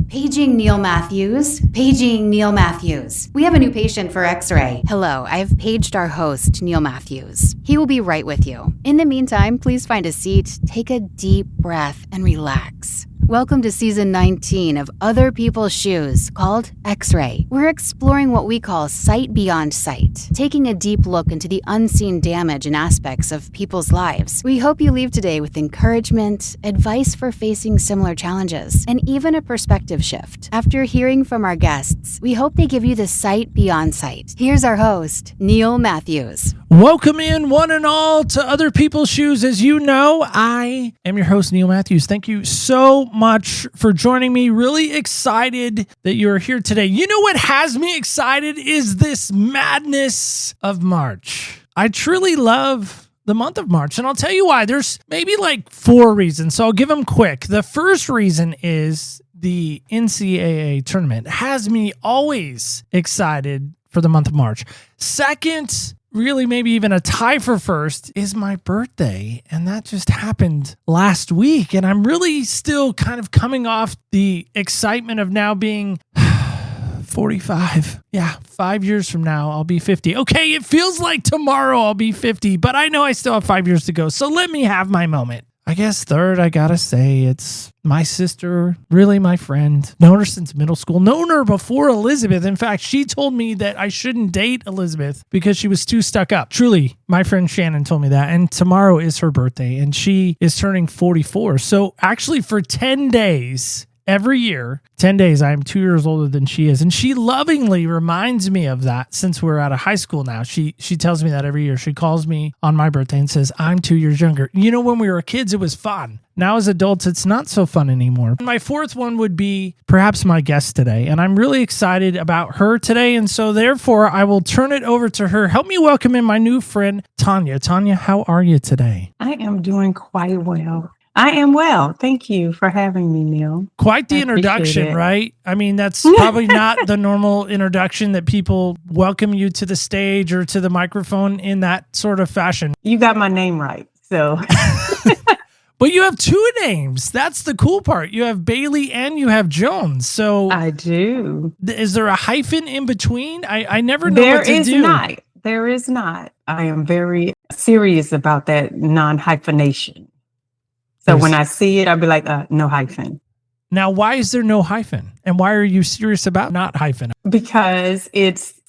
Paging Neil Matthews. Paging Neil Matthews. We have a new patient for X-ray. Hello, I've paged our host, Neil Matthews. He will be right with you. In the meantime, please find a seat, take a deep breath, and relax. Welcome to Season 19 of Other People's Shoes, called X-ray. We're exploring what we call sight beyond sight, taking a deep look into the unseen damage and aspects of people's lives. We hope you leave today with encouragement, advice for facing similar challenges, and even a perspective shift. After hearing from our guests, we hope they give you the sight beyond sight. Here's our host, Neil Matthews. Welcome in, one and all, to Other People's Shoes. As you know, I am your host, Neil Matthews. Thank you so much for joining me. Really excited that you're here today. You know what has me excited is this madness of March. I truly love the month of March, and I'll tell you why. There's maybe like 4 reasons, so I'll give them quick. The first reason is the NCAA tournament has me always excited for the month of March. Second, really maybe even a tie for first, is my birthday. And that just happened last week. And I'm really still kind of coming off the excitement of now being 45. Yeah, 5 years from now, I'll be 50. Okay, it feels like tomorrow I'll be 50, but I know I still have 5 years to go. So let me have my moment. I guess third, I gotta say, it's my sister, really my friend. Known her since middle school. Known her before Elizabeth. In fact, she told me that I shouldn't date Elizabeth because she was too stuck up. Truly, my friend Shannon told me that. And tomorrow is her birthday, and she is turning 44. So actually, for 10 days, every year, 10 days, I am 2 years older than she is. And she lovingly reminds me of that since we're out of high school now. She tells me that every year. She calls me on my birthday and says, I'm 2 years younger. You know, when we were kids, it was fun. Now as adults, it's not so fun anymore. My fourth one would be perhaps my guest today. And I'm really excited about her today. And so therefore, I will turn it over to her. Help me welcome in my new friend, Tonya. Tonya, how are you today? I am doing quite well. I am well. Thank you for having me, Neil. Quite the introduction, right? I mean, that's probably not the normal introduction that people welcome you to the stage or to the microphone in that sort of fashion. You got my name right. So, but you have 2 names. That's the cool part. You have Bailey and you have Jones. So I do. Is there a hyphen in between? I never know what to do. There is not. I am very serious about that non-hyphenation. So when I see it, I'll be like, no hyphen. Now, why is there no hyphen? And why are you serious about not hyphen? Because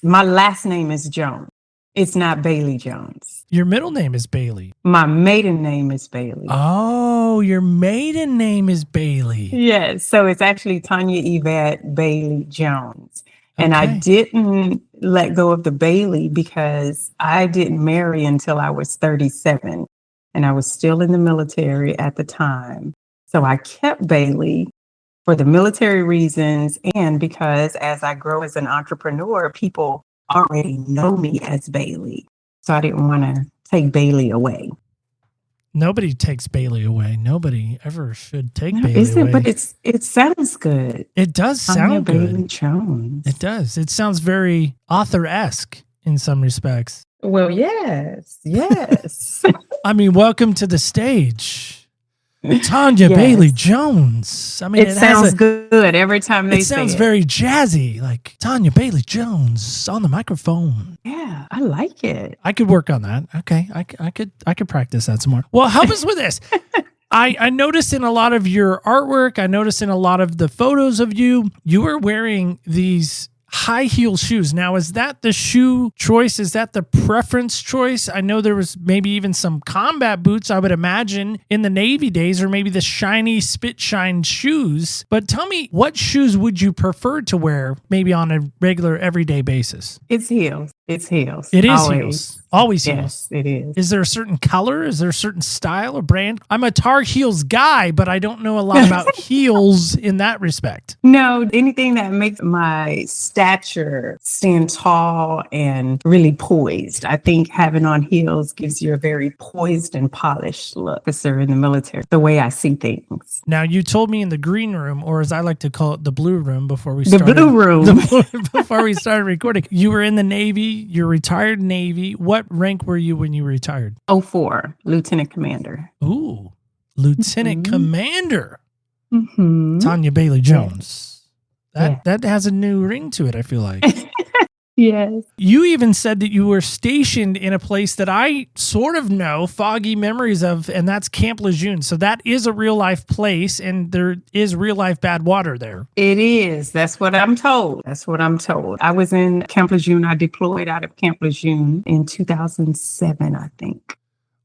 my last name is Jones. It's not Bailey Jones. Your middle name is Bailey. My maiden name is Bailey. Oh, your maiden name is Bailey. Yes. So it's actually Tonya Yvette Bailey Jones. And I didn't let go of the Bailey because I didn't marry until I was 37. And I was still in the military at the time. So I kept Bailey for the military reasons and because as I grow as an entrepreneur, people already know me as Bailey. So I didn't want to take Bailey away. Nobody takes Bailey away. Nobody ever should take Bailey away. But it sounds good. It does sound good. Bailey Jones. It does. It sounds very author-esque in some respects. Well, yes. I mean, welcome to the stage, Tonya Bailey Jones. I mean, it sounds good every time they say it. It sounds very jazzy, like Tonya Bailey Jones on the microphone. Yeah, I like it. I could work on that. Okay, I could practice that some more. Well, help us with this. I noticed in a lot of your artwork, I noticed in a lot of the photos of you, you were wearing these high heel shoes. Now, is that the shoe choice? Is that the preference choice? I know there was maybe even some combat boots, I would imagine, in the Navy days, or maybe the shiny spit shine shoes. But tell me, what shoes would you prefer to wear maybe on a regular everyday basis? It's heels. It's heels. It is heels. Always heels. Yes, it is. Is there a certain color? Is there a certain style or brand? I'm a Tar Heels guy, but I don't know a lot about heels in that respect. No, anything that makes my stature stand tall and really poised. I think having on heels gives you a very poised and polished look. Officer in the military, the way I see things. Now, you told me in the green room, or as I like to call it, the blue room before we started. The blue room. Before we started recording. You were in the Navy. You're retired Navy. What rank were you when you retired? 04, Lieutenant Commander. Ooh, Lieutenant Commander. Mm-hmm. Tonya Bailey Jones. That has a new ring to it, I feel like. Yes. You even said that you were stationed in a place that I sort of know foggy memories of, and that's Camp Lejeune. So that is a real life place, and there is real life bad water there. It is. That's what I'm told. I was in Camp Lejeune. I deployed out of Camp Lejeune in 2007, I think.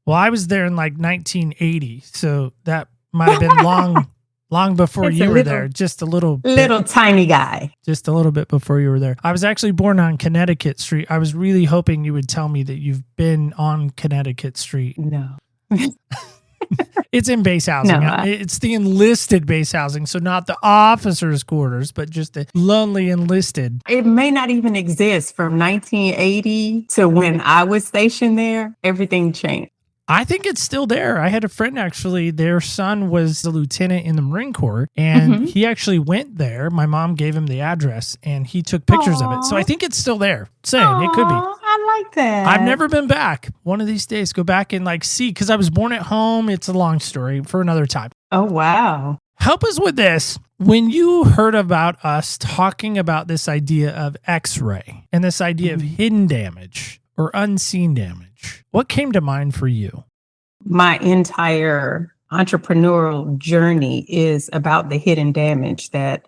Well, I was there in like 1980, so that might have been long before you were there. Just a little tiny guy. Just a little bit before you were there. I was actually born on Connecticut Street. I was really hoping you would tell me that you've been on Connecticut Street. No. It's in base housing. No, it's the enlisted base housing. So not the officers' quarters, but just the lonely enlisted. It may not even exist. From 1980 to when I was stationed there, everything changed. I think it's still there. I had a friend, actually, their son was a lieutenant in the Marine Corps, and he actually went there. My mom gave him the address, and he took pictures of it. So I think it's still there. It could be. I like that. I've never been back. One of these days, go back and see, because I was born at home. It's a long story for another time. Oh, wow. Help us with this. When you heard about us talking about this idea of X-ray and this idea of hidden damage or unseen damage, what came to mind for you? My entire entrepreneurial journey is about the hidden damage that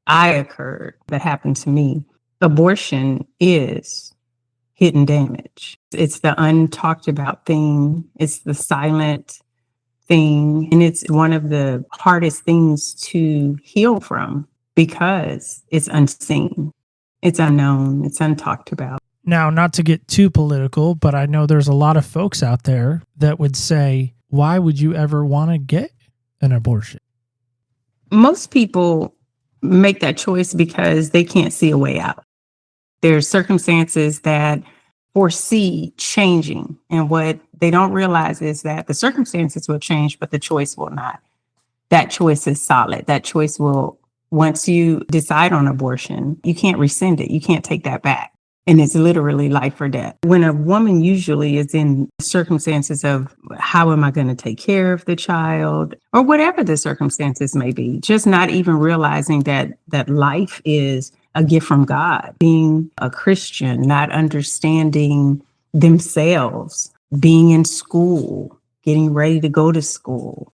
that happened to me. Abortion is hidden damage. It's the untalked about thing. It's the silent thing. And it's one of the hardest things to heal from because it's unseen. It's unknown. It's untalked about. Now, not to get too political, but I know there's a lot of folks out there that would say, why would you ever want to get an abortion? Most people make that choice because they can't see a way out. There's circumstances that foresee changing, and what they don't realize is that the circumstances will change, but the choice will not. That choice is solid. That choice will, once you decide on abortion, you can't rescind it. You can't take that back. And it's literally life or death. When a woman usually is in circumstances of how am I going to take care of the child, or whatever the circumstances may be, just not even realizing that life is a gift from God. Being a Christian, not understanding themselves, being in school, getting ready to go to school,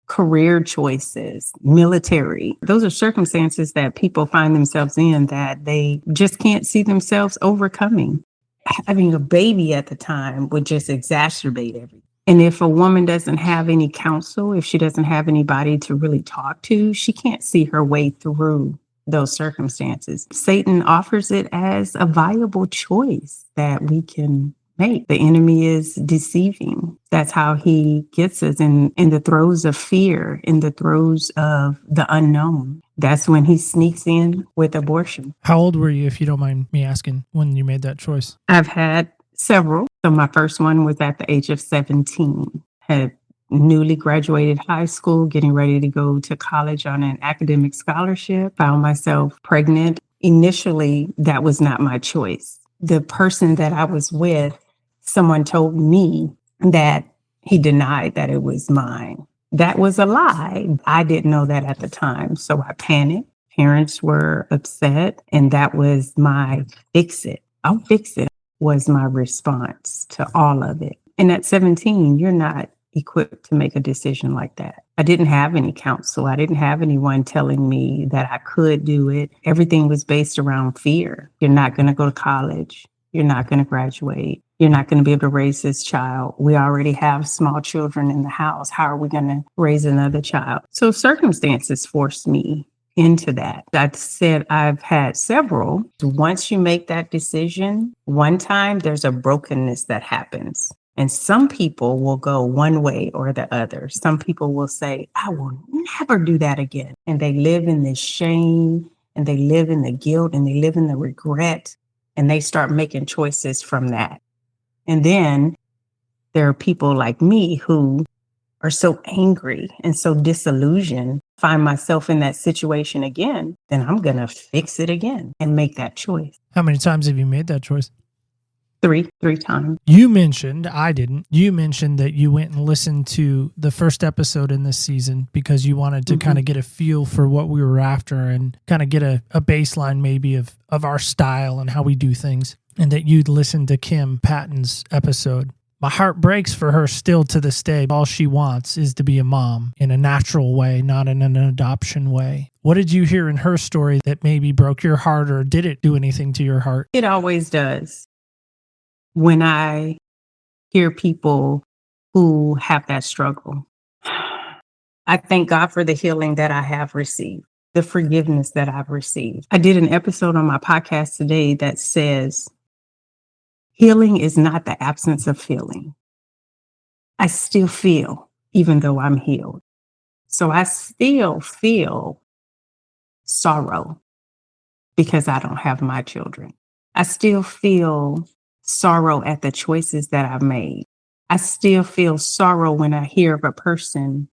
career choices, military. Those are circumstances that people find themselves in that they just can't see themselves overcoming. Having a baby at the time would just exacerbate everything. And if a woman doesn't have any counsel, if she doesn't have anybody to really talk to, she can't see her way through those circumstances. Satan offers it as a viable choice that we can make. The enemy is deceiving. That's how he gets us in the throes of fear, in the throes of the unknown. That's when he sneaks in with abortion. How old were you, if you don't mind me asking, when you made that choice? I've had several. So my first one was at the age of 17. Had newly graduated high school, getting ready to go to college on an academic scholarship. Found myself pregnant. Initially, that was not my choice. The person that I was with, someone told me that he denied that it was mine. That was a lie. I didn't know that at the time. So I panicked. Parents were upset. And that was my fix it. I'll fix it was my response to all of it. And at 17, you're not equipped to make a decision like that. I didn't have any counsel. I didn't have anyone telling me that I could do it. Everything was based around fear. You're not going to go to college. You're not going to graduate. You're not going to be able to raise this child. We already have small children in the house. How are we going to raise another child? So circumstances forced me into that. I said I've had several. Once you make that decision, one time there's a brokenness that happens. And some people will go one way or the other. Some people will say, I will never do that again. And they live in the shame, and they live in the guilt, and they live in the regret. And they start making choices from that. And then there are people like me who are so angry and so disillusioned, find myself in that situation again, then I'm going to fix it again and make that choice. How many times have you made that choice? Three times. You mentioned, I didn't, you mentioned that you went and listened to the first episode in this season because you wanted to kind of get a feel for what we were after and kind of get a baseline maybe of our style and how we do things, and that you'd listened to Kim Patton's episode. My heart breaks for her still to this day. All she wants is to be a mom in a natural way, not in an adoption way. What did you hear in her story that maybe broke your heart, or did it do anything to your heart? It always does. When I hear people who have that struggle, I thank God for the healing that I have received, the forgiveness that I've received. I did an episode on my podcast today that says, healing is not the absence of feeling. I still feel, even though I'm healed. So I still feel sorrow because I don't have my children. I still feel sorrow at the choices that I've made. I still feel sorrow when I hear of a person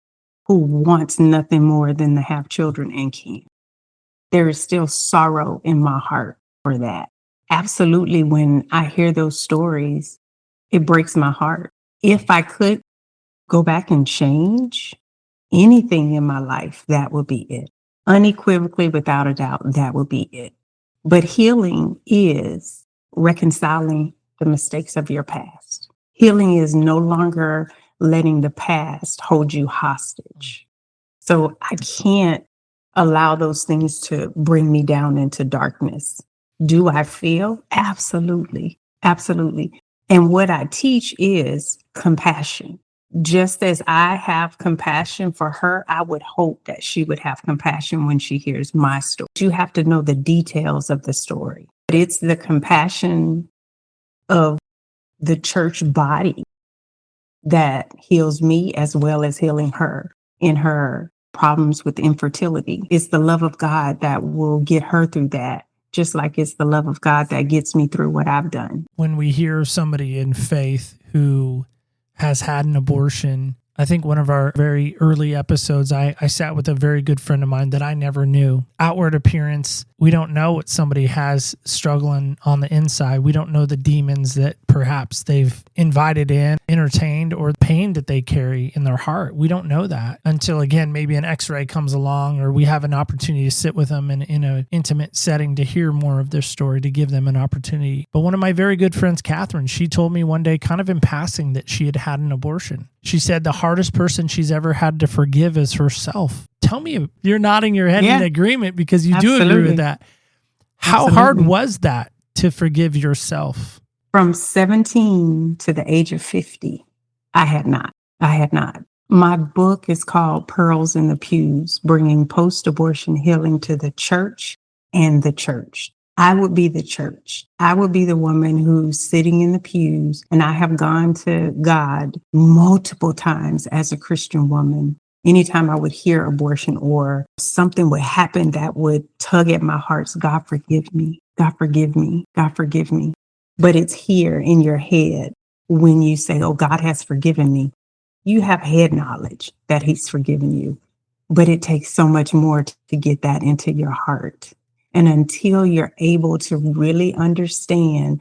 who wants nothing more than to have children and can't. There is still sorrow in my heart for that. Absolutely, when I hear those stories, it breaks my heart. If I could go back and change anything in my life, that would be it. Unequivocally, without a doubt, that would be it. But healing is reconciling the mistakes of your past. Healing is no longer letting the past hold you hostage. So I can't allow those things to bring me down into darkness. Do I feel? Absolutely. Absolutely. And what I teach is compassion. Just as I have compassion for her, I would hope that she would have compassion when she hears my story. You have to know the details of the story. But it's the compassion of the church body that heals me as well as healing her in her problems with infertility. It's the love of God that will get her through that, just like it's the love of God that gets me through what I've done. When we hear somebody in faith who has had an abortion, I think one of our very early episodes, I sat with a very good friend of mine that I never knew. Outward appearance, we don't know what somebody has struggling on the inside. We don't know the demons that perhaps they've invited in, entertained, or the pain that they carry in their heart. We don't know that until, again, maybe an x-ray comes along or we have an opportunity to sit with them in an intimate setting to hear more of their story, to give them an opportunity. But one of my very good friends, Catherine, she told me one day, kind of in passing, that she had had an abortion. She said the hardest person she's ever had to forgive is herself. Tell me, you're nodding your head in agreement because you do agree with that. How hard was that to forgive yourself? From 17 to the age of 50, I had not. My book is called Pearls in the Pews, Bringing Post-Abortion Healing to the Church and the Church. I would be the church. I would be the woman who's sitting in the pews, and I have gone to God multiple times as a Christian woman. Anytime I would hear abortion or something would happen that would tug at my heart, God forgive me, God forgive me, God forgive me. But it's here in your head when you say, oh, God has forgiven me. You have head knowledge that he's forgiven you, but it takes so much more to get that into your heart. And until you're able to really understand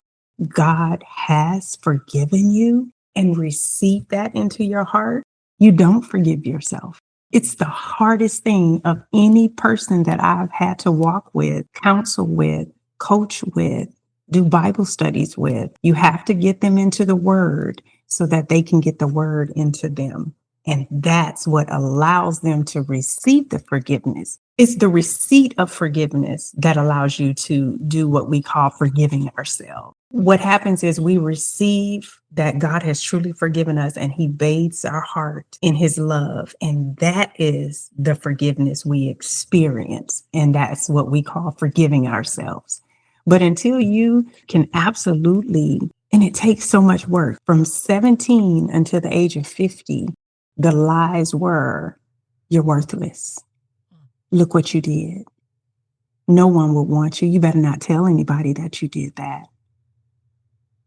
God has forgiven you and receive that into your heart, you don't forgive yourself. It's the hardest thing of any person that I've had to walk with, counsel with, coach with, do Bible studies with. You have to get them into the word so that they can get the word into them. And that's what allows them to receive the forgiveness. It's the receipt of forgiveness that allows you to do what we call forgiving ourselves. What happens is we receive that God has truly forgiven us and he bathes our heart in his love. And that is the forgiveness we experience. And that's what we call forgiving ourselves. But until you can absolutely, and it takes so much work, from 17 until the age of 50, the lies were, you're worthless. Look what you did. No one would want you. You better not tell anybody that you did that.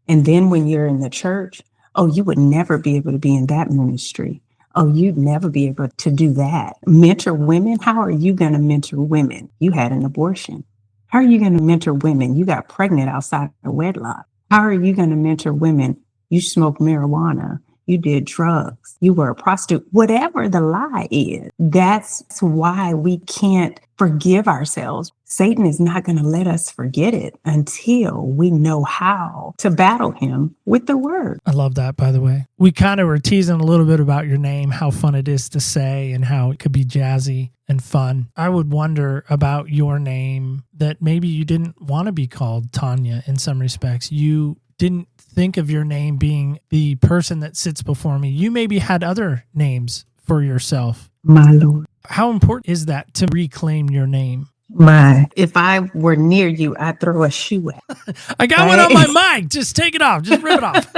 And then when you're in the church, oh, you would never be able to be in that ministry. Oh, you'd never be able to do that. Mentor women? How are you going to mentor women? You had an abortion. How are you going to mentor women? You got pregnant outside of wedlock. How are you going to mentor women? You smoke marijuana. You did drugs. You were a prostitute. Whatever the lie is, that's why we can't forgive ourselves. Satan is not going to let us forget it until we know how to battle him with the word. I love that, by the way. We kind of were teasing a little bit about your name, how fun it is to say and how it could be jazzy and fun. I would wonder about your name, that maybe you didn't want to be called Tonya in some respects. You didn't think of your name being the person that sits before me. You maybe had other names for yourself. My Lord. How important is that to reclaim your name? If I were near you, I'd throw a shoe at. I got one on my mic. Just take it off. Just rip it off.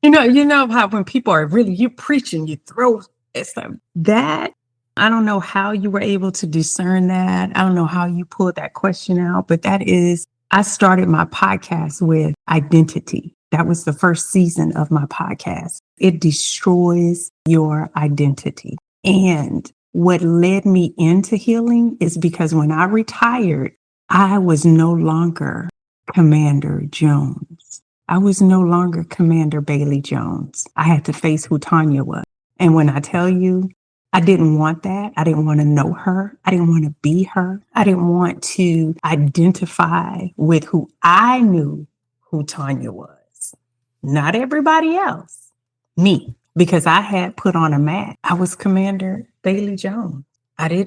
You know how when people are really, you preaching, you throw stuff. That, I don't know how you were able to discern that. I don't know how you pulled that question out, but that is, I started my podcast with identity. That was the first season of my podcast. It destroys your identity. And what led me into healing is because when I retired, I was no longer Commander Jones. I was no longer Commander Bailey Jones. I had to face who Tonya was. And when I tell you, I didn't want that. I didn't want to know her. I didn't want to be her. I didn't want to identify with who I knew who Tonya was. Not everybody else, me, because I had put on a mask. I was Commander Bailey Jones. I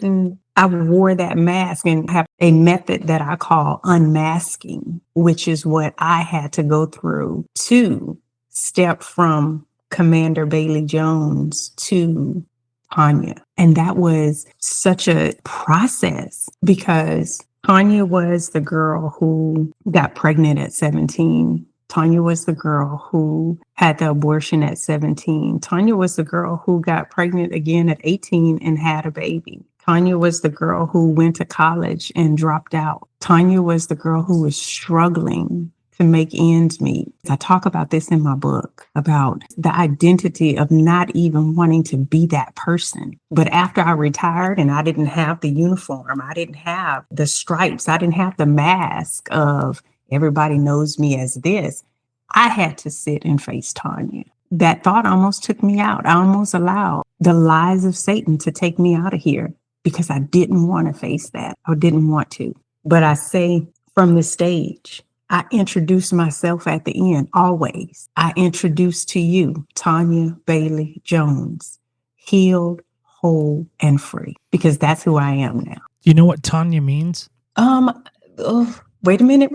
wore that mask and have a method that I call unmasking, which is what I had to go through to step from Commander Bailey Jones to Tonya. And that was such a process because Tonya was the girl who got pregnant at 17. Tonya was the girl who had the abortion at 17. Tonya was the girl who got pregnant again at 18 and had a baby. Tonya was the girl who went to college and dropped out. Tonya was the girl who was struggling to make ends meet. I talk about this in my book, about the identity of not even wanting to be that person. But after I retired and I didn't have the uniform, I didn't have the stripes, I didn't have the mask of everybody knows me as this, I had to sit and face Tonya. That thought almost took me out. I almost allowed the lies of Satan to take me out of here because I didn't want to face that. I didn't want to. But I say from the stage, I introduce myself at the end, always. I introduce to you, Tonya Bailey Jones, healed, whole, and free, because that's who I am now. Do you know what Tonya means? Wait a minute.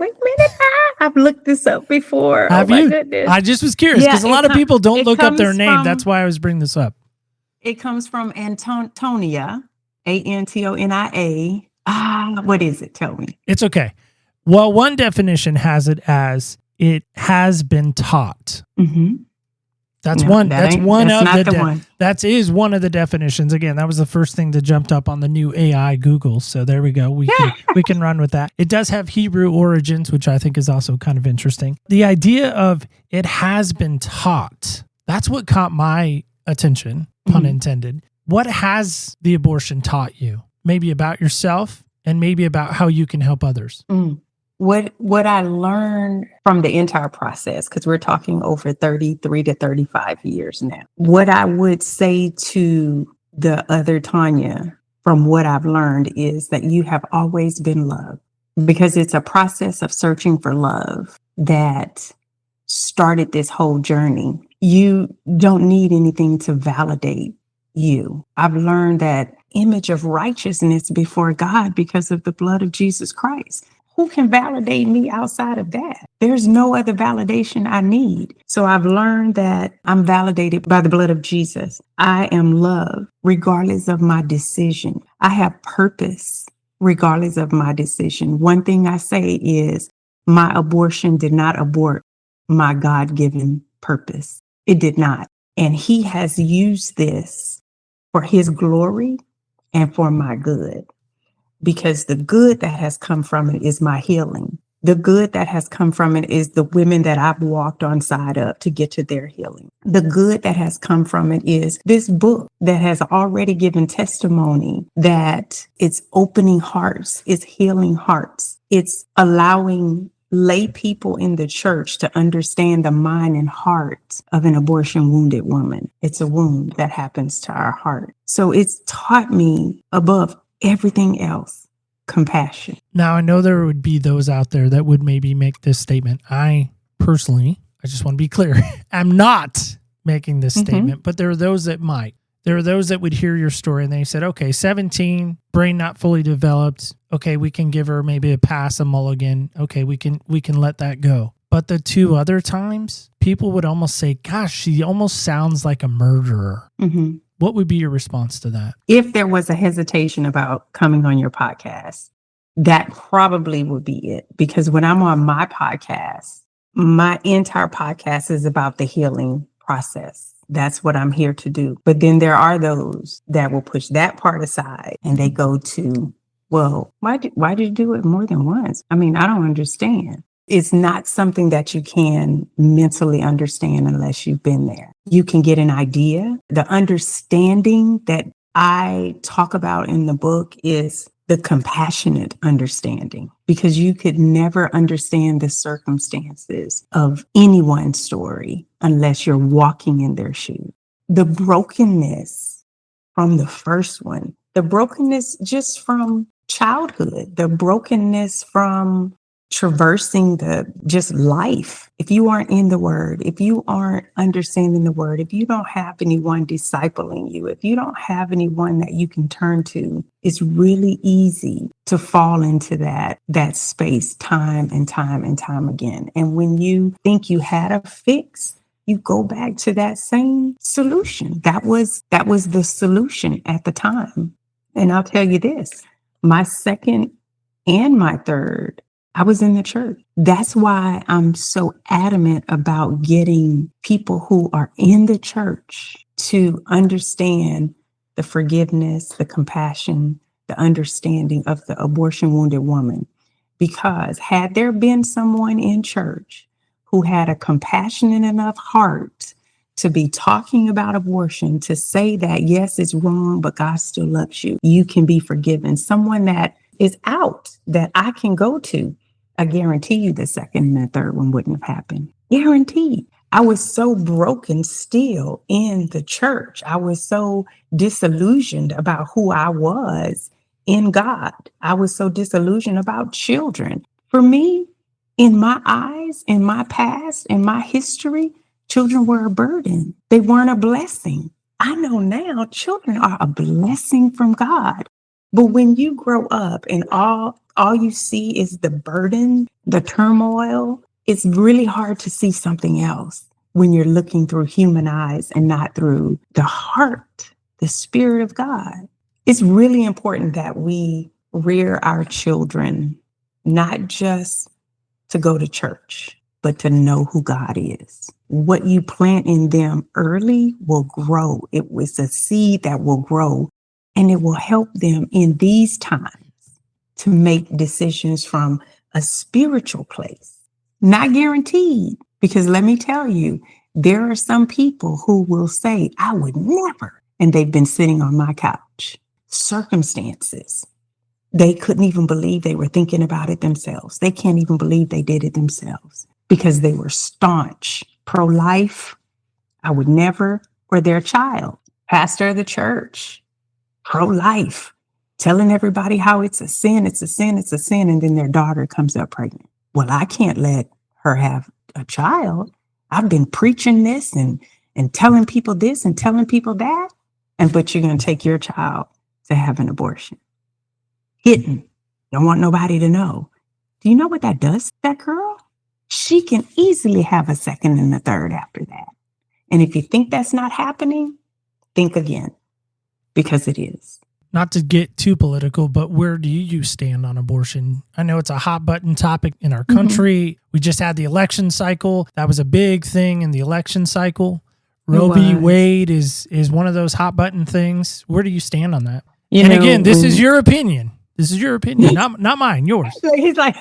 I've looked this up before. Have you? Goodness. I just was curious because a lot of people don't look up their name. That's why I was bringing this up. It comes from Tonya, Antonia. What is it? Tell me. It's okay. Well, one definition has it as it has been taught. Mm-hmm. That is one of the definitions. Again, that was the first thing that jumped up on the new AI Google. So there we go. We can run with that. It does have Hebrew origins, which I think is also kind of interesting. The idea of it has been taught. That's what caught my attention, pun intended. What has the abortion taught you? Maybe about yourself and maybe about how you can help others. What I learned from the entire process, because we're talking over 33 to 35 years now, what I would say to the other Tonya from what I've learned is that you have always been loved, because it's a process of searching for love that started this whole journey. You don't need anything to validate you. I've learned that image of righteousness before God because of the blood of Jesus Christ. Who can validate me outside of that? There's no other validation I need. So I've learned that I'm validated by the blood of Jesus. I am loved regardless of my decision. I have purpose regardless of my decision. One thing I say is my abortion did not abort my God-given purpose. It did not. And he has used this for his glory and for my good. Because the good that has come from it is my healing. The good that has come from it is the women that I've walked on side of to get to their healing. The good that has come from it is this book that has already given testimony that it's opening hearts, it's healing hearts, it's allowing lay people in the church to understand the mind and heart of an abortion wounded woman. It's a wound that happens to our heart. So it's taught me above everything else, compassion. Now, I know there would be those out there that would maybe make this statement. I personally, I just want to be clear, I'm not making this statement, but there are those that might. There are those that would hear your story and they said, okay, 17, brain not fully developed. Okay, we can give her maybe a pass, a mulligan. Okay, we can let that go. But the two other times, people would almost say, gosh, she almost sounds like a murderer. Mm-hmm. What would be your response to that? If there was a hesitation about coming on your podcast, that probably would be it. Because when I'm on my podcast, my entire podcast is about the healing process. That's what I'm here to do. But then there are those that will push that part aside and they go to, well, why did you do it more than once? I mean, I don't understand. It's not something that you can mentally understand unless you've been there. You can get an idea. The understanding that I talk about in the book is the compassionate understanding, because you could never understand the circumstances of anyone's story unless you're walking in their shoes. The brokenness from the first one, the brokenness just from childhood, the brokenness from traversing just life. If you aren't in the word, if you aren't understanding the word, if you don't have anyone discipling you, if you don't have anyone that you can turn to, it's really easy to fall into that space time and time and time again. And when you think you had a fix, you go back to that same solution. That was the solution at the time. And I'll tell you this, my second and my third, I was in the church. That's why I'm so adamant about getting people who are in the church to understand the forgiveness, the compassion, the understanding of the abortion wounded woman. Because had there been someone in church who had a compassionate enough heart to be talking about abortion, to say that, yes, it's wrong, but God still loves you, you can be forgiven. Someone that is out that I can go to, I guarantee you the second and the third one wouldn't have happened. Guaranteed. I was so broken still in the church. I was so disillusioned about who I was in God. I was so disillusioned about children. For me, in my eyes, in my past, in my history, children were a burden. They weren't a blessing. I know now children are a blessing from God. But when you grow up and all you see is the burden, the turmoil, it's really hard to see something else when you're looking through human eyes and not through the heart, the Spirit of God. It's really important that we rear our children, not just to go to church, but to know who God is. What you plant in them early will grow. It was a seed that will grow. And it will help them in these times to make decisions from a spiritual place. Not guaranteed, because let me tell you, there are some people who will say, I would never, and they've been sitting on my couch. Circumstances. They couldn't even believe they were thinking about it themselves. They can't even believe they did it themselves because they were staunch, pro-life, I would never, or their child, pastor of the church, pro-life, telling everybody how it's a sin, it's a sin, it's a sin. And then their daughter comes up pregnant. Well, I can't let her have a child. I've been preaching this and telling people this and telling people that. But you're going to take your child to have an abortion. Hidden. Don't want nobody to know. Do you know what that does to that girl? She can easily have a second and a third after that. And if you think that's not happening, think again. Because it is. Not to get too political, but where do you stand on abortion? I know it's a hot button topic in our country. We just had the election cycle. That was a big thing in the election cycle. Roe v. Wade is one of those hot button things. Where do you stand on that? Again, this is your opinion. This is your opinion, not mine, yours. He's like,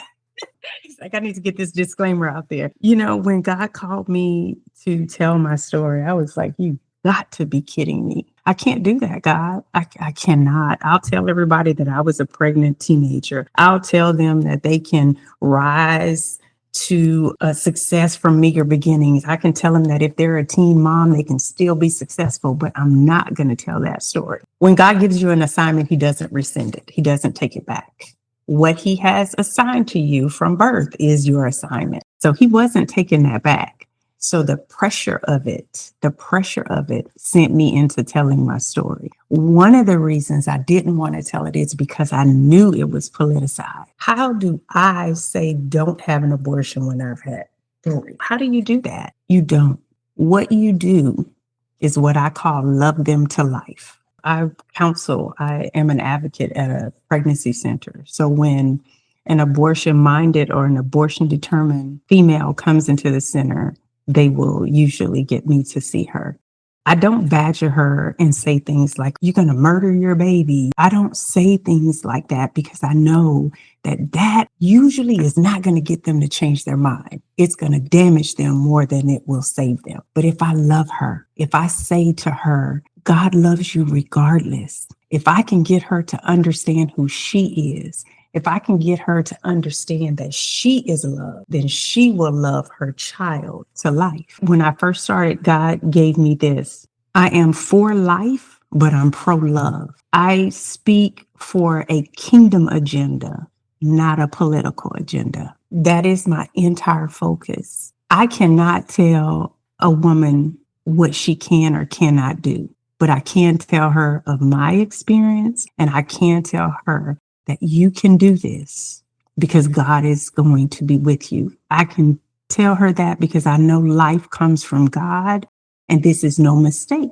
I need to get this disclaimer out there. When God called me to tell my story, I was like, you got to be kidding me. I can't do that, God. I cannot. I'll tell everybody that I was a pregnant teenager. I'll tell them that they can rise to a success from meager beginnings. I can tell them that if they're a teen mom, they can still be successful, but I'm not going to tell that story. When God gives you an assignment, he doesn't rescind it. He doesn't take it back. What he has assigned to you from birth is your assignment. So he wasn't taking that back. So the pressure of it sent me into telling my story. One of the reasons I didn't want to tell it is because I knew it was politicized. How do I say don't have an abortion when I've had 3? How do you do that? You don't. What you do is what I call love them to life. I am an advocate at a pregnancy center. So when an abortion-minded or an abortion-determined female comes into the center, they will usually get me to see her. I don't badger her and say things like, you're going to murder your baby. I don't say things like that because I know that usually is not going to get them to change their mind. It's going to damage them more than it will save them. But if I love her, if I say to her, God loves you regardless, if I can get her to understand who she is, if I can get her to understand that she is loved, then she will love her child to life. When I first started, God gave me this. I am for life, but I'm pro-love. I speak for a kingdom agenda, not a political agenda. That is my entire focus. I cannot tell a woman what she can or cannot do, but I can tell her of my experience, and I can tell her that you can do this because God is going to be with you. I can tell her that because I know life comes from God and this is no mistake.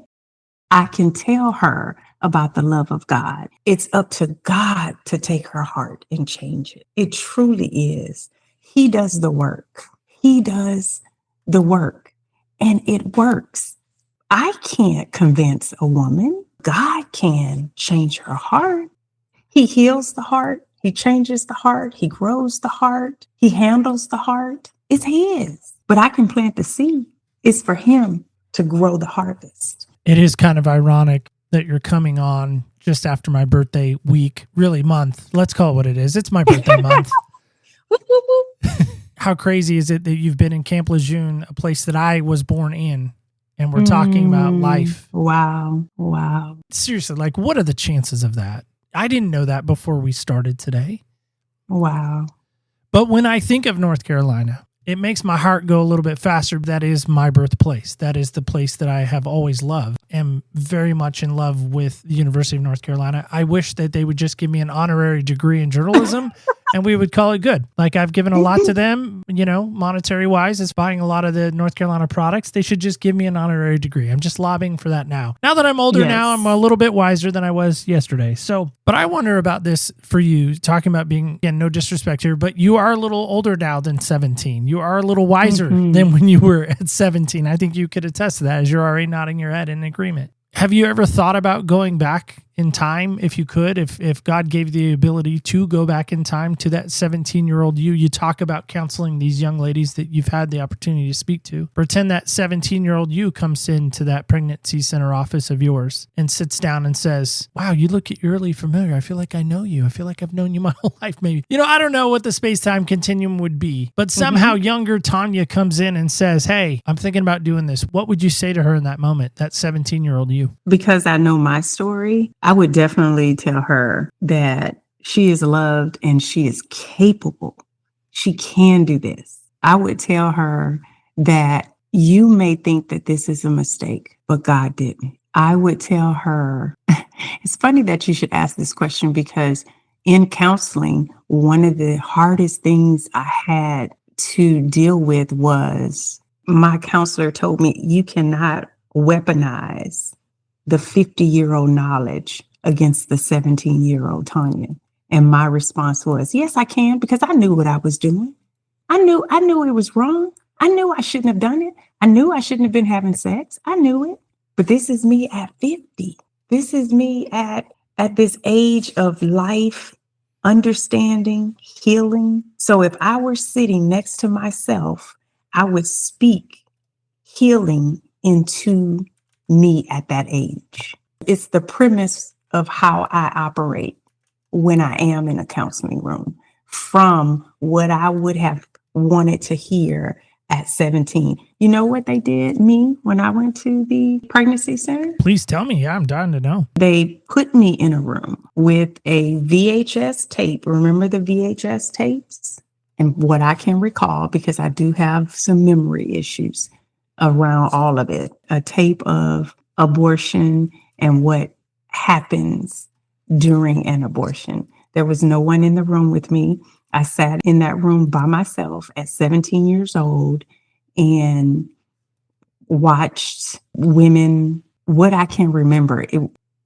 I can tell her about the love of God. It's up to God to take her heart and change it. It truly is. He does the work. He does the work and it works. I can't convince a woman. God can change her heart. He heals the heart. He changes the heart. He grows the heart. He handles the heart. It's his. But I can plant the seed. It's for him to grow the harvest. It is kind of ironic that you're coming on just after my birthday week, really month. Let's call it what it is. It's my birthday month. How crazy is it that you've been in Camp Lejeune, a place that I was born in, and we're talking about life? Wow. Seriously, like, what are the chances of that? I didn't know that before we started today. Wow. But when I think of North Carolina, it makes my heart go a little bit faster. That is my birthplace. That is the place that I have always loved. Am very much in love with the University of North Carolina. I wish that they would just give me an honorary degree in journalism and we would call it good. Like, I've given a lot to them, monetary wise. It's buying a lot of the North Carolina products. They should just give me an honorary degree. I'm just lobbying for that now. Now that I'm older now, I'm a little bit wiser than I was yesterday. So, but I wonder about this for you, talking about being, again, no disrespect here, but you are a little older now than 17. You are a little wiser than when you were at 17. I think you could attest to that as you're already nodding your head in agreement. Have you ever thought about going back in time, if you could, if God gave you the ability to go back in time to that 17-year-old you? You talk about counseling these young ladies that you've had the opportunity to speak to. Pretend that 17-year-old you comes into that pregnancy center office of yours and sits down and says, wow, you look eerily familiar. I feel like I know you. I feel like I've known you my whole life, maybe. I don't know what the space-time continuum would be, but somehow younger Tonya comes in and says, hey, I'm thinking about doing this. What would you say to her in that moment, that 17-year-old you? Because I know my story, I would definitely tell her that she is loved and she is capable. She can do this. I would tell her that you may think that this is a mistake, but God didn't. I would tell her, it's funny that you should ask this question because in counseling, one of the hardest things I had to deal with was my counselor told me, you cannot weaponize the 50-year-old knowledge against the 17-year-old Tonya. And my response was, yes, I can, because I knew what I was doing. I knew it was wrong. I knew I shouldn't have done it. I knew I shouldn't have been having sex. I knew it. But this is me at 50. This is me at this age of life, understanding, healing. So if I were sitting next to myself, I would speak healing into me at that age. It's the premise of how I operate when I am in a counseling room, from what I would have wanted to hear at 17. You know what they did me when I went to the pregnancy center? Please tell me. Yeah, I'm dying to know. They put me in a room with a VHS tape. Remember the VHS tapes? And what I can recall, because I do have some memory issues around all of it, a tape of abortion and what happens during an abortion. There was no one in the room with me. I sat in that room by myself at 17 years old and watched women. What I can remember, it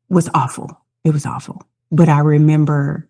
was awful. It was awful. But I remember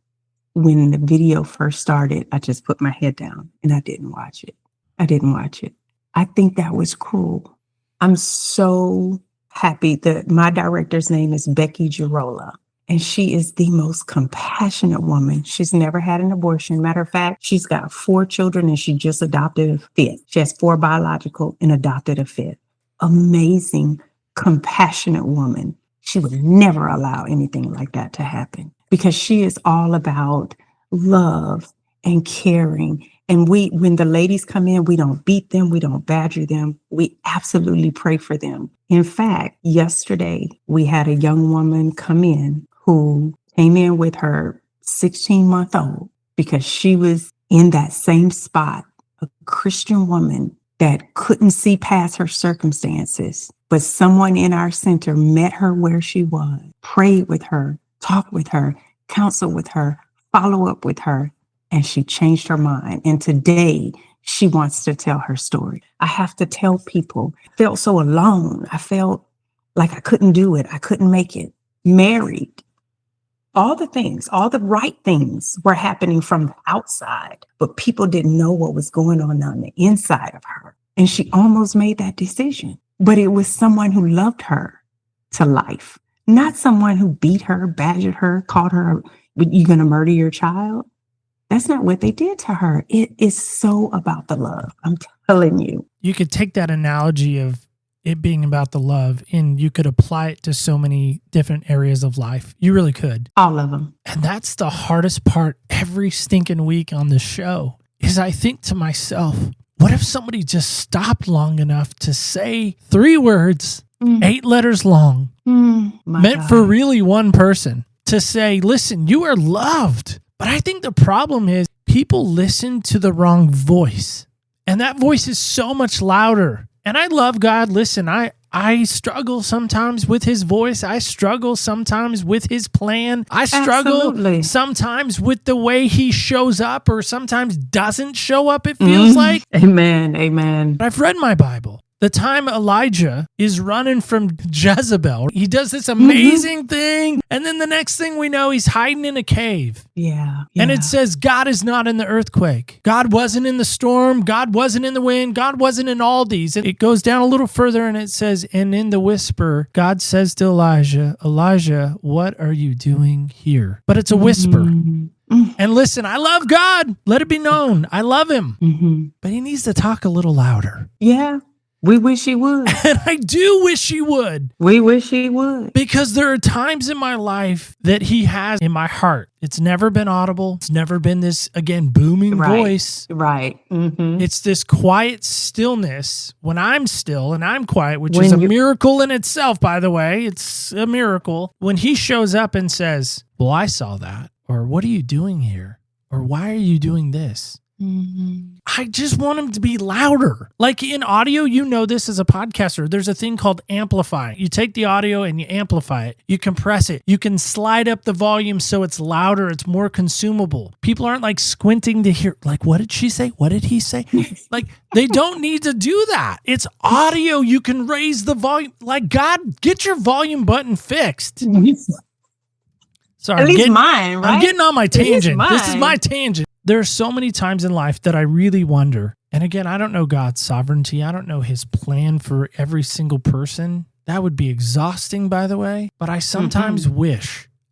when the video first started, I just put my head down and I didn't watch it. I think that was cruel. I'm so happy that my director's name is Becky Girola. And she is the most compassionate woman. She's never had an abortion. Matter of fact, she's got 4 children and she just adopted a 5th. She has 4 biological and adopted a 5th. Amazing, compassionate woman. She would never allow anything like that to happen because she is all about love and caring. And when the ladies come in, we don't beat them. We don't badger them. We absolutely pray for them. In fact, yesterday, we had a young woman come in who came in with her 16-month-old because she was in that same spot, a Christian woman that couldn't see past her circumstances. But someone in our center met her where she was, prayed with her, talked with her, counseled with her, follow up with her, and she changed her mind. And today she wants to tell her story. I have to tell people, I felt so alone. I felt like I couldn't do it. I couldn't make it. Married. All the things, all the right things were happening from the outside, but people didn't know what was going on the inside of her. And she almost made that decision. But it was someone who loved her to life, not someone who beat her, badgered her, called her, "You going to murder your child?" That's not what they did to her. It is so about the love. I'm telling you. You could take that analogy of it being about the love and you could apply it to so many different areas of life. You really could. All of them. And that's the hardest part every stinking week on the show is I think to myself, what if somebody just stopped long enough to say 3 words, 8 letters long, meant for really one person to say, listen, you are loved. But I think the problem is people listen to the wrong voice. And that voice is so much louder. And I love God. Listen, I struggle sometimes with his voice. I struggle sometimes with his plan. I struggle sometimes with the way he shows up or sometimes doesn't show up, it feels like. Amen. Amen. I've read my Bible. The time Elijah is running from Jezebel, he does this amazing thing. And then the next thing we know, he's hiding in a cave. Yeah. And it says God is not in the earthquake. God wasn't in the storm. God wasn't in the wind. God wasn't in all these. And it goes down a little further and it says, and in the whisper, God says to Elijah, Elijah, what are you doing here? But it's a whisper. And listen, I love God. Let it be known. I love him. But he needs to talk a little louder. Yeah. We wish he would. And I do wish he would. We wish he would. Because there are times in my life that he has in my heart. It's never been audible. It's never been this, again, booming voice. Right. Mm-hmm. It's this quiet stillness when I'm still and I'm quiet, which is a miracle in itself, by the way. It's a miracle. When he shows up and says, well, I saw that. Or what are you doing here? Or why are you doing this? I just want him to be louder. Like in audio, you know this as a podcaster. There's a thing called amplify. You take the audio and you amplify it. You compress it. You can slide up the volume so it's louder. It's more consumable. People aren't like squinting to hear, like, what did she say? What did he say? Like, they don't need to do that. It's audio. You can raise the volume. Like, God, get your volume button fixed. Sorry, at least mine, right? I'm getting on my tangent. This is my tangent. There are so many times in life that I really wonder, and again, I don't know God's sovereignty. I don't know his plan for every single person. That would be exhausting, by the way. But I sometimes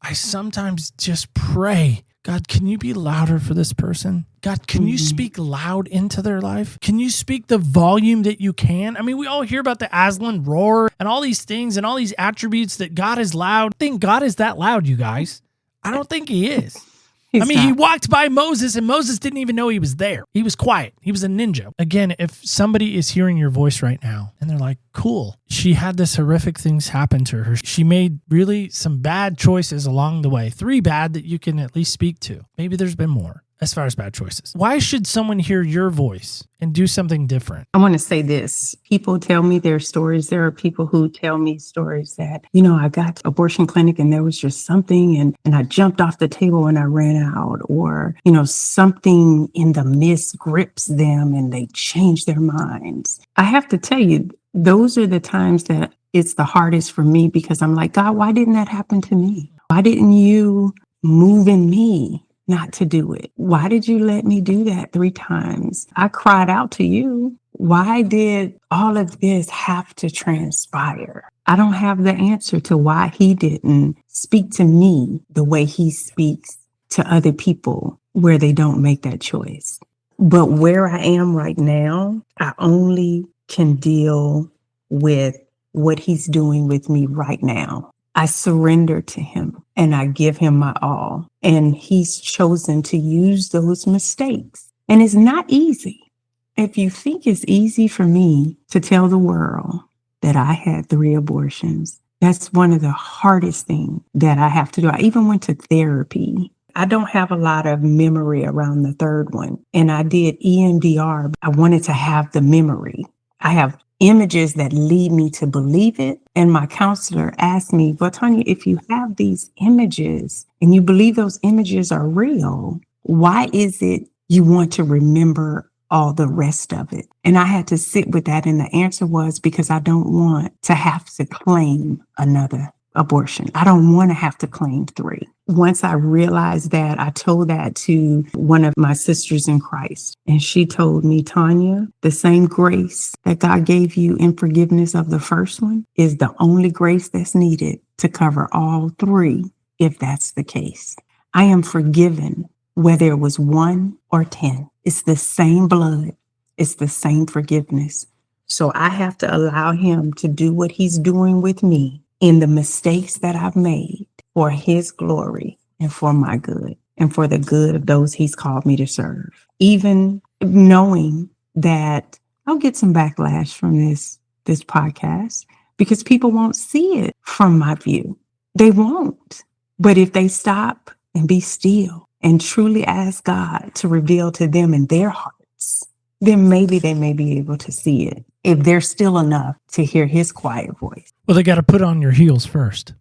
I sometimes just pray, God, can you be louder for this person? God, can you speak loud into their life? Can you speak the volume that you can? I mean, we all hear about the Aslan roar and all these things and all these attributes that God is loud. I think God is that loud, you guys. I don't think he is. He walked by Moses and Moses didn't even know he was there. He was quiet. He was a ninja. Again, if somebody is hearing your voice right now and they're like, cool, she had this horrific things happen to her. She made really some bad choices along the way. 3 bad that you can at least speak to. Maybe there's been more as far as bad choices. Why should someone hear your voice and do something different? I want to say this. People tell me their stories. There are people who tell me stories that, I got to abortion clinic and there was just something and I jumped off the table and I ran out, or, something in the mist grips them and they change their minds. I have to tell you, those are the times that it's the hardest for me, because I'm like, God, why didn't that happen to me? Why didn't you move in me not to do it? Why did you let me do that 3 times? I cried out to you. Why did all of this have to transpire? I don't have the answer to why he didn't speak to me the way he speaks to other people where they don't make that choice. But where I am right now, I only can deal with what he's doing with me right now. I surrender to him and I give him my all. And he's chosen to use those mistakes. And it's not easy. If you think it's easy for me to tell the world that I had 3 abortions, that's one of the hardest things that I have to do. I even went to therapy. I don't have a lot of memory around the 3rd one. And I did EMDR. I wanted to have the memory. I have images that lead me to believe it. And my counselor asked me, well, Tonya, if you have these images and you believe those images are real, why is it you want to remember all the rest of it? And I had to sit with that. And the answer was because I don't want to have to claim another abortion. I don't want to have to claim 3. Once I realized that, I told that to one of my sisters in Christ. And she told me, Tonya, the same grace that God gave you in forgiveness of the first one is the only grace that's needed to cover all 3, if that's the case. I am forgiven, whether it was 1 or 10. It's the same blood. It's the same forgiveness. So I have to allow him to do what he's doing with me in the mistakes that I've made, for his glory and for my good and for the good of those he's called me to serve. Even knowing that I'll get some backlash from this podcast because people won't see it from my view. They won't. But if they stop and be still and truly ask God to reveal to them in their hearts, then maybe they may be able to see it if they're still enough to hear his quiet voice. Well, they got to put on your heels first.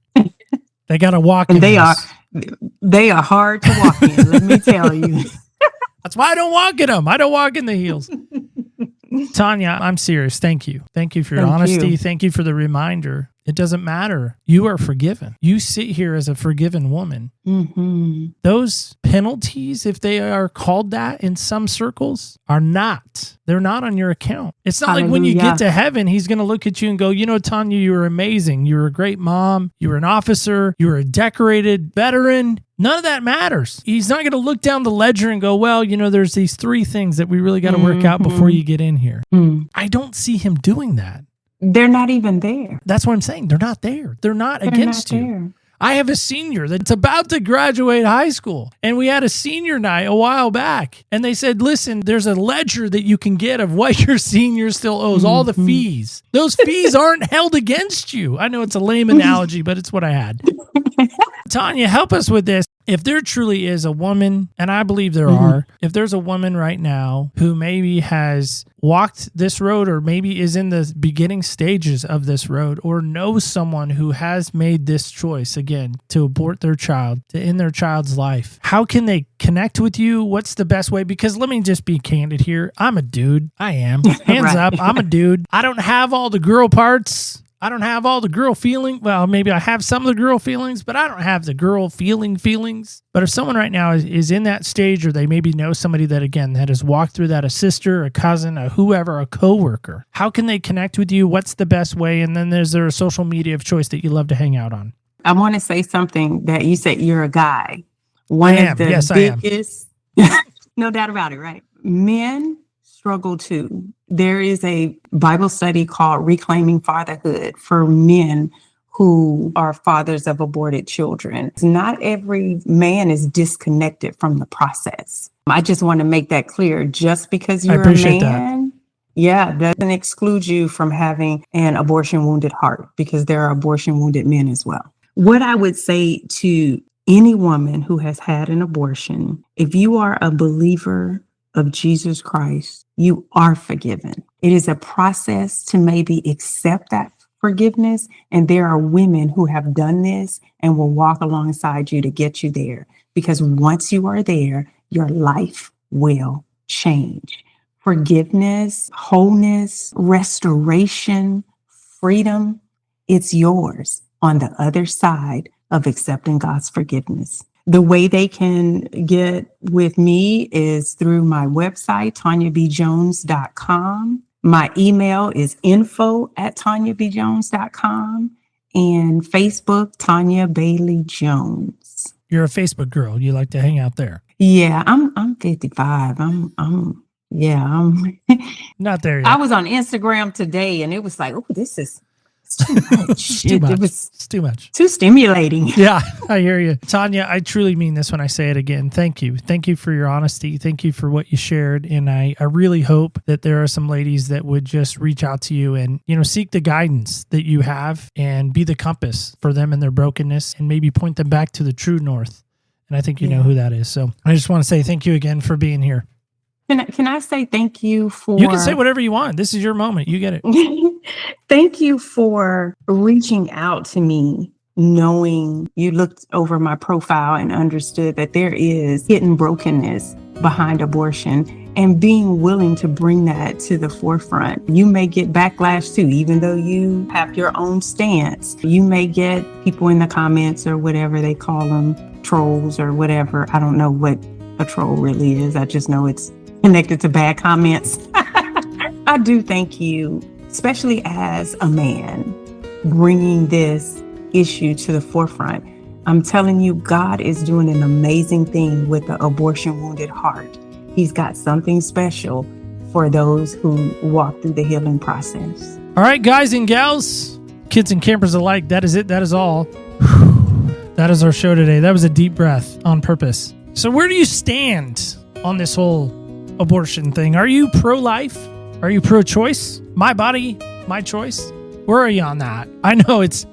They got to walk and in they are hard to walk in, let me tell you. That's why I don't walk in them. I don't walk in the heels. Tonya, I'm serious. Thank you. Thank you for your honesty. Thank you for the reminder. It doesn't matter. You are forgiven. You sit here as a forgiven woman. Mm-hmm. Those penalties, if they are called that in some circles, are not. They're not on your account. It's not like when you get to heaven, he's going to look at you and go, Tonya, you were amazing. You were a great mom. You were an officer. You were a decorated veteran. None of that matters. He's not going to look down the ledger and go, well, there's these 3 things that we really got to work out before you get in here. I don't see him doing that. They're not even there. That's what I'm saying. They're not there. They're not against you. There. I have a senior that's about to graduate high school, and we had a senior night a while back, and they said, listen, there's a ledger that you can get of what your senior still owes, all the fees. Those fees aren't held against you. I know it's a lame analogy, but it's what I had. Tonya, help us with this. If there truly is a woman, and I believe there are, if there's a woman right now who maybe has walked this road or maybe is in the beginning stages of this road or knows someone who has made this choice, again, to abort their child, to end their child's life, how can they connect with you? What's the best way? Because let me just be candid here. I'm a dude. I am. Hands up. I'm a dude. I don't have all the girl parts. I don't have all the girl feeling. Well, maybe I have some of the girl feelings, but I don't have the girl feelings. But if someone right now is in that stage, or they maybe know somebody that, again, that has walked through that, a sister, a cousin, a whoever, a coworker, how can they connect with you? What's the best way? And then is there a social media of choice that you love to hang out on? I want to say something that you said you're a guy. One of the biggest, no doubt about it, right? Men struggle too. There is a Bible study called Reclaiming Fatherhood for men who are fathers of aborted children. Not every man is disconnected from the process. I just want to make that clear. Just because you're a man, doesn't exclude you from having an abortion wounded heart, because there are abortion wounded men as well. What I would say to any woman who has had an abortion, if you are a believer of Jesus Christ, you are forgiven. It is a process to maybe accept that forgiveness. And there are women who have done this and will walk alongside you to get you there. Because once you are there, your life will change. Forgiveness, wholeness, restoration, freedom, it's yours on the other side of accepting God's forgiveness. The way they can get with me is through my website, TonyaBJones.com. My email is info@TonyaBJones.com, and Facebook, Tonya Bailey Jones. You're a Facebook girl. You like to hang out there. Yeah, I'm 55. I'm not there yet. I was on Instagram today and it was like, oh, this is too much. It's too much. Too stimulating. Yeah, I hear you. Tonya, I truly mean this when I say it again. Thank you. Thank you for your honesty. Thank you for what you shared. And I really hope that there are some ladies that would just reach out to you and, seek the guidance that you have and be the compass for them in their brokenness and maybe point them back to the true north. And I think you know who that is. So I just want to say thank you again for being here. Can I say thank you for... You can say whatever you want. This is your moment. You get it. Thank you for reaching out to me, knowing you looked over my profile and understood that there is hidden brokenness behind abortion, and being willing to bring that to the forefront. You may get backlash too, even though you have your own stance. You may get people in the comments or whatever they call them, trolls or whatever. I don't know what a troll really is. I just know it's connected to bad comments. I do thank you, especially as a man, bringing this issue to the forefront. I'm telling you, God is doing an amazing thing with the abortion wounded heart. He's got something special for those who walk through the healing process. All right, guys and gals, kids and campers alike, that is it. That is all. That is our show today. That was a deep breath on purpose. So where do you stand on this whole abortion thing? Are you pro-life? Are you pro-choice? My body, my choice? Where are you on that? I know it's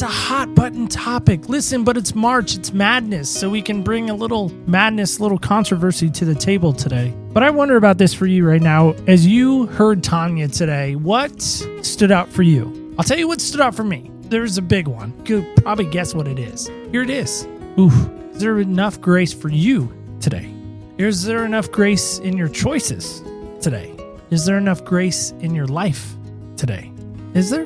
a hot button topic. Listen, but it's March, it's madness, so we can bring a little madness, little controversy to the table today. But I wonder about this for you right now. As you heard Tonya today, what stood out for you? I'll tell you what stood out for me. There's a big one. You could probably guess what it is. Here it is. Is there enough grace for you today? Is there enough grace in your choices today? Is there enough grace in your life today? Is there?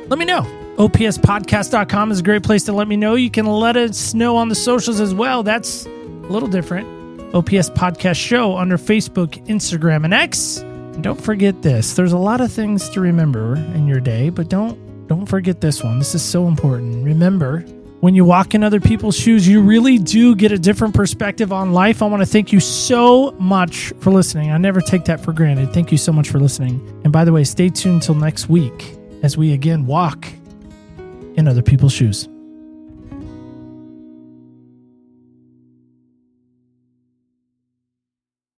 Let me know. OPSpodcast.com is a great place to let me know. You can let us know on the socials as well. That's a little different. OPS Podcast Show under Facebook, Instagram, and X. And don't forget this. There's a lot of things to remember in your day, but don't forget this one. This is so important. Remember, when you walk in other people's shoes, you really do get a different perspective on life. I want to thank you so much for listening. I never take that for granted. Thank you so much for listening. And by the way, stay tuned till next week as we again walk in other people's shoes.